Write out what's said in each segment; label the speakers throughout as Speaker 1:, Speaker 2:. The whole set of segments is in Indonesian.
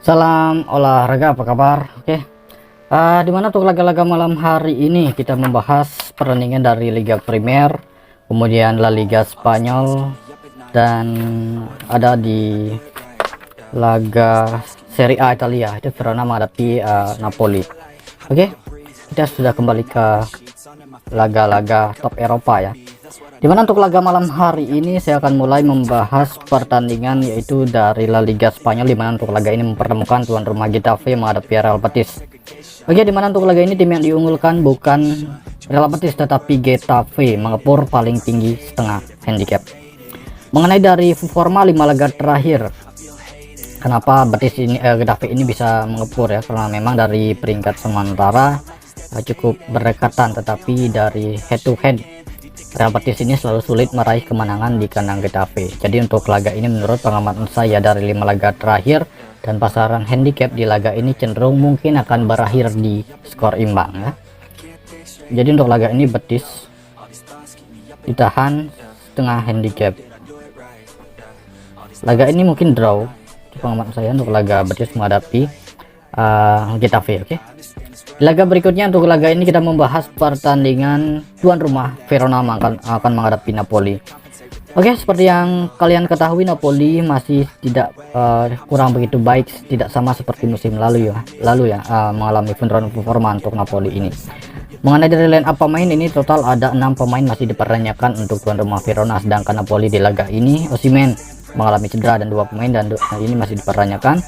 Speaker 1: Salam olahraga, apa kabar? Dimana untuk laga-laga malam hari ini kita membahas pertandingan dari Liga Primer, kemudian La Liga Spanyol, dan ada di laga Serie A Italia, itu Verona menghadapi Napoli. Kita sudah kembali ke laga-laga top Eropa ya. Dimana untuk laga malam hari ini saya akan mulai membahas pertandingan yaitu dari La Liga Spanyol, dimana untuk laga ini mempertemukan tuan rumah Getafe menghadapi Real Betis. Dimana untuk laga ini tim yang diunggulkan bukan Real Betis tetapi Getafe mengepur paling tinggi setengah handicap. Mengenai dari forma 5 laga terakhir, kenapa Getafe ini bisa mengepur ya, karena memang dari peringkat sementara cukup berdekatan, tetapi dari head to head Real Betis ini selalu sulit meraih kemenangan di kandang Getafe. Jadi untuk laga ini menurut pengamatan saya dari 5 laga terakhir dan pasaran handicap di laga ini cenderung mungkin akan berakhir di skor imbang ya. Jadi untuk laga ini Betis ditahan setengah handicap. Laga ini mungkin draw pengamatan saya untuk laga Betis menghadapi Getafe. Di laga berikutnya untuk laga ini kita membahas pertandingan tuan rumah Verona akan menghadapi Napoli. Seperti yang kalian ketahui, Napoli masih tidak kurang begitu baik, tidak sama seperti musim lalu ya, mengalami penurunan performa untuk Napoli ini. Mengenai dari line up pemain ini, total ada 6 pemain masih dipertanyakan untuk tuan rumah Verona, sedangkan Napoli di laga ini Osimhen mengalami cedera dan 2 pemain dan ini masih dipertanyakan.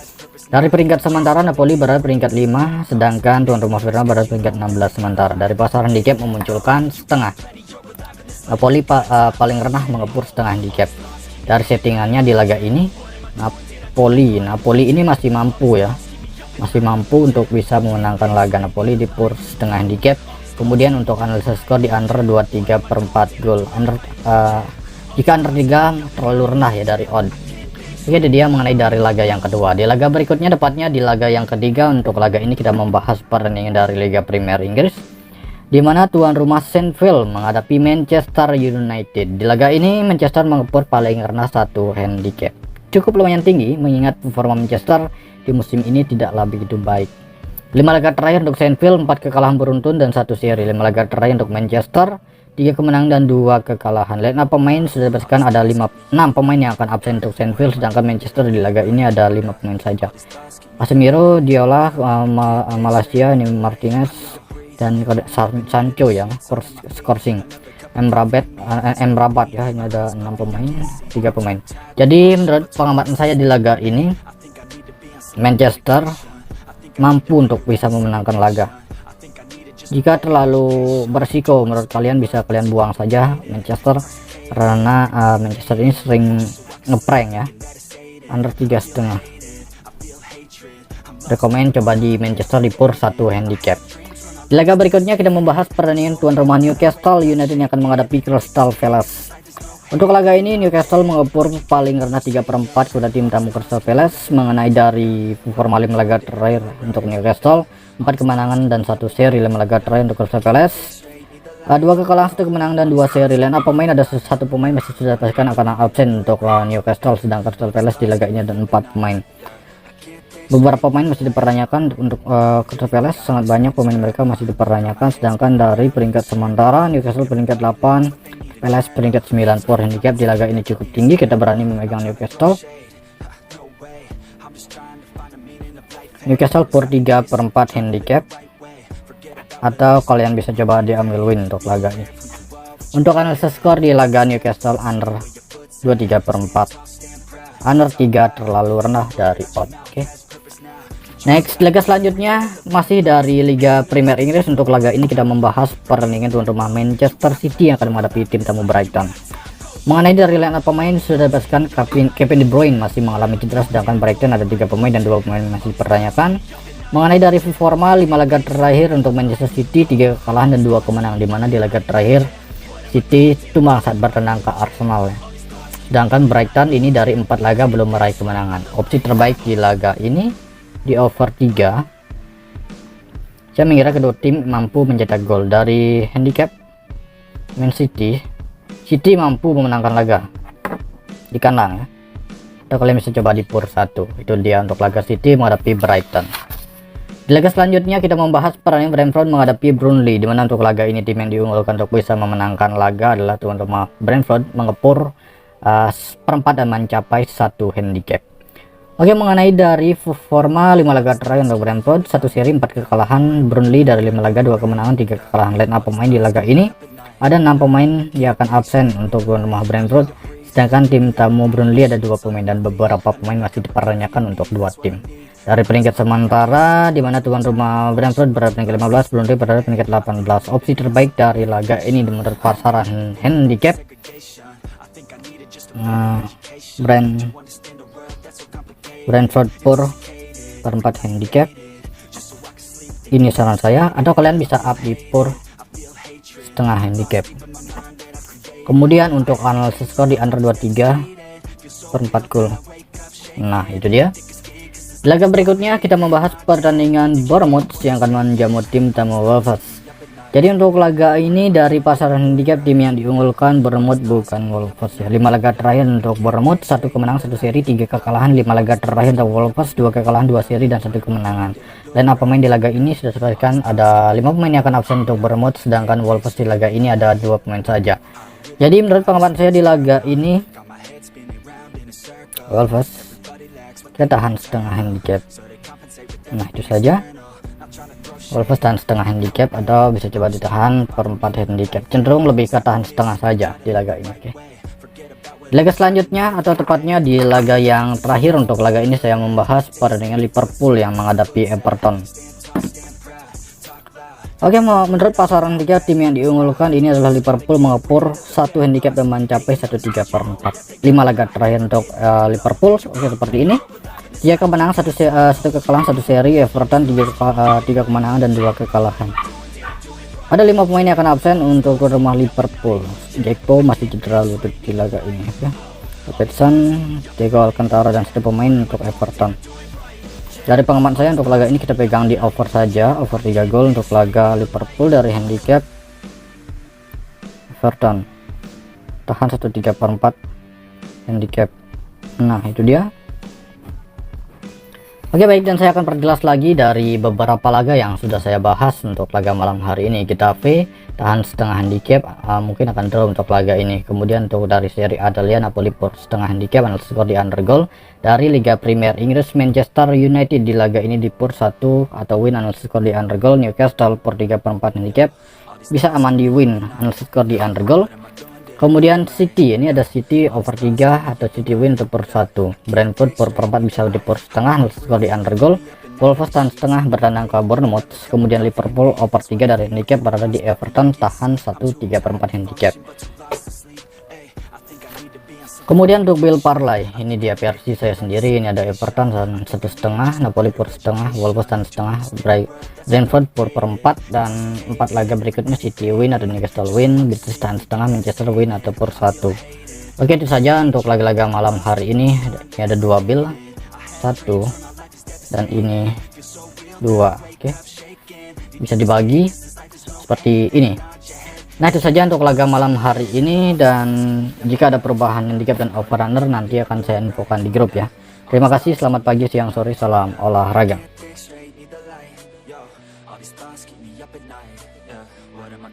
Speaker 1: Dari peringkat sementara Napoli berada peringkat 5, sedangkan tuan rumah Verona berada peringkat 16 sementara. Dari pasar handicap memunculkan setengah. Napoli paling rendah mengepur setengah handicap. Dari settingannya di laga ini Napoli ini masih mampu ya. Masih mampu untuk bisa memenangkan laga. Napoli di pur setengah handicap. Kemudian untuk analisa skor di under 23/4 gol. Jika under 3 terlalu rendah ya dari odd. Jadi dia mengenai dari laga yang kedua. Di laga berikutnya, tepatnya di laga yang ketiga, untuk laga ini kita membahas pertandingan dari Liga Premier Inggris, di mana tuan rumah Sheffield menghadapi Manchester United. Di laga ini Manchester mengepur paling rendah 1 handicap. Cukup lumayan tinggi mengingat performa Manchester di musim ini tidaklah begitu baik. 5 laga terakhir untuk Sheffield 4 kekalahan beruntun dan 1 seri. 5 laga terakhir untuk Manchester 3 kemenangan dan 2 kekalahan. Line up pemain sudah dibebaskan, ada 6 pemain yang akan absen untuk Sheffield, sedangkan Manchester di laga ini ada 5 pemain saja. Casemiro, Diola, Malaysia, ini Martinez dan Sancho yang scoring. Emrabat ya, ini ada 6 pemain, 3 pemain. Jadi menurut pengamatan saya di laga ini Manchester mampu untuk bisa memenangkan laga. Jika terlalu berisiko menurut kalian, bisa kalian buang saja Manchester, karena Manchester ini sering ngeprank ya, under 3,5. Rekomen coba di Manchester di pur 1 handicap. Di laga berikutnya kita membahas pertandingan tuan rumah Newcastle United yang akan menghadapi Crystal Palace. Untuk laga ini Newcastle mengepur paling rendah 3/4 kepada tim tamu Crystal Palace. Mengenai dari performa 5 laga terakhir untuk Newcastle, 4 kemenangan dan 1 seri. 5 laga terakhir untuk Crystal Palace, 2 kekalahan, 1 kemenangan dan 2 seri. Line up pemain ada 1 pemain masih sudah dipastikan akan absen untuk Newcastle, sedangkan Crystal Palace di laga ini ada 4 pemain. Beberapa pemain masih dipertanyakan untuk Crystal Palace, sangat banyak pemain mereka masih dipertanyakan, sedangkan dari peringkat sementara Newcastle peringkat 8, Palace peringkat 9. Power handicap di laga ini cukup tinggi, kita berani memegang Newcastle. Newcastle pur 3/4 handicap, atau kalian bisa coba diambil win untuk laga ini. Untuk analisa skor di laga Newcastle under 23/4, under 3 terlalu rendah dari odd. Next, laga selanjutnya masih dari Liga Premier Inggris. Untuk laga ini kita membahas pertandingan tuan rumah Manchester City yang akan menghadapi tim tamu Brighton. Mengenai dari line up pemain sudah dibebaskan, Kevin De Bruyne masih mengalami cedera, sedangkan Brighton ada 3 pemain dan 2 pemain masih dipertanyakan. Mengenai dari forma 5 laga terakhir untuk Manchester City, 3 kekalahan dan 2 kemenangan, di mana di laga terakhir City tumbang saat bertandang ke Arsenal. Sedangkan Brighton ini dari 4 laga belum meraih kemenangan. Opsi terbaik di laga ini di over 3. Saya mengira kedua tim mampu mencetak gol. Dari handicap City mampu memenangkan laga di kandang ya. atau kalian bisa coba di pur 1. Itu dia untuk laga City menghadapi Brighton. Di laga selanjutnya kita membahas pertandingan Brentford menghadapi Burnley, di mana untuk laga ini tim yang diunggulkan untuk bisa memenangkan laga adalah tuan rumah Brentford mengepur seperempat dan mencapai 1 handicap. Oke, mengenai dari forma 5 laga terakhir untuk Brentford, 1 seri 4 kekalahan. Burnley dari 5 laga 2 kemenangan 3 kekalahan. Line up pemain di laga ini ada 6 pemain yang akan absen untuk tuan rumah Brentford, sedangkan tim tamu Burnley ada 2 pemain dan beberapa pemain masih dipertanyakan untuk 2 tim. Dari peringkat sementara, di mana tuan rumah Brentford berada peringkat 15, Burnley berada peringkat 18. Opsi terbaik dari laga ini menurut pasaran handicap Brentford pur perempat handicap. Ini saran saya, atau kalian bisa up di pur setengah handicap. Kemudian untuk analisis skor di under 23 per 4 gol. Nah, itu dia. Laga berikutnya kita membahas pertandingan Bournemouth yang akan menjamu tim tamu Wolves. Jadi untuk laga ini dari pasaran handicap tim yang diunggulkan Bournemouth bukan Wolves ya. 5 laga terakhir untuk Bournemouth 1 kemenangan 1 seri 3 kekalahan. 5 laga terakhir untuk Wolves 2 kekalahan 2 seri dan 1 kemenangan. Dan pemain di laga ini sudah disebutkan ada 5 pemain yang akan absen untuk Bournemouth, sedangkan Wolves di laga ini ada 2 pemain saja. Jadi menurut pengamatan saya di laga ini Wolves kita tahan setengah handicap. Nah, itu saja. Wolves tahan setengah handicap, atau bisa coba ditahan per 4 handicap. Cenderung lebih ke tahan setengah saja di laga ini. Oke. Di laga selanjutnya, atau tepatnya di laga yang terakhir untuk laga ini, saya membahas pertandingan Liverpool yang menghadapi Everton. Oke, menurut pasaran 3 tim yang diunggulkan ini adalah Liverpool mengepur 1 handicap dan mencapai 1,3 per 4. 5 laga terakhir untuk Liverpool seperti ini. 3 kemenangan 1 kekalahan 1 seri. Everton 3 kemenangan dan 2 kekalahan. Ada 5 pemain yang akan absen untuk rumah Liverpool. Gakpo masih cedera lutut di laga ini ya. Robertson, Thiago Alcantara dan 1 pemain untuk Everton. Dari pengamat saya untuk laga ini kita pegang di over saja, over 3 gol untuk laga Liverpool dari handicap Everton. Tahan 1,3 per 4 handicap. Nah, itu dia. Oke, baik, dan saya akan perjelas lagi dari beberapa laga yang sudah saya bahas untuk laga malam hari ini. Getafe tahan setengah handicap, mungkin akan draw untuk laga ini. Kemudian untuk dari seri A Napoli pur setengah handicap, analisis skor di under goal. Dari Liga Premier Inggris, Manchester United di laga ini di pur 1 atau win, analisis skor di under goal. Newcastle pur 3 per 4 handicap, bisa aman di win, analisis skor di under goal. Kemudian City, ini ada City over 3 atau City win untuk per 1. Brentford per 4 bisa di per setengah, skor di under goal. Wolves tahan setengah bertandang ke Bournemouth. Kemudian Liverpool over 3 dari handicap berada di Everton, tahan 1,3 per 4 handicap. Kemudian untuk Bill Parlay, ini dia versi saya sendiri. Ini ada Everton dan 1,5, Napoli per setengah, Wolves dan setengah, Brentford per 4, dan 4 laga berikutnya City win atau Newcastle win, Betis tahan setengah, Manchester win atau per 1. Oke, itu saja untuk laga-laga malam hari ini. Ini ada 2 bill, 1 dan ini 2. Oke, bisa dibagi seperti ini. Nah, itu saja untuk laga malam hari ini, dan jika ada perubahan handicap dan overrunner nanti akan saya infokan di grup ya. Terima kasih, selamat pagi, siang, sore, salam olahraga.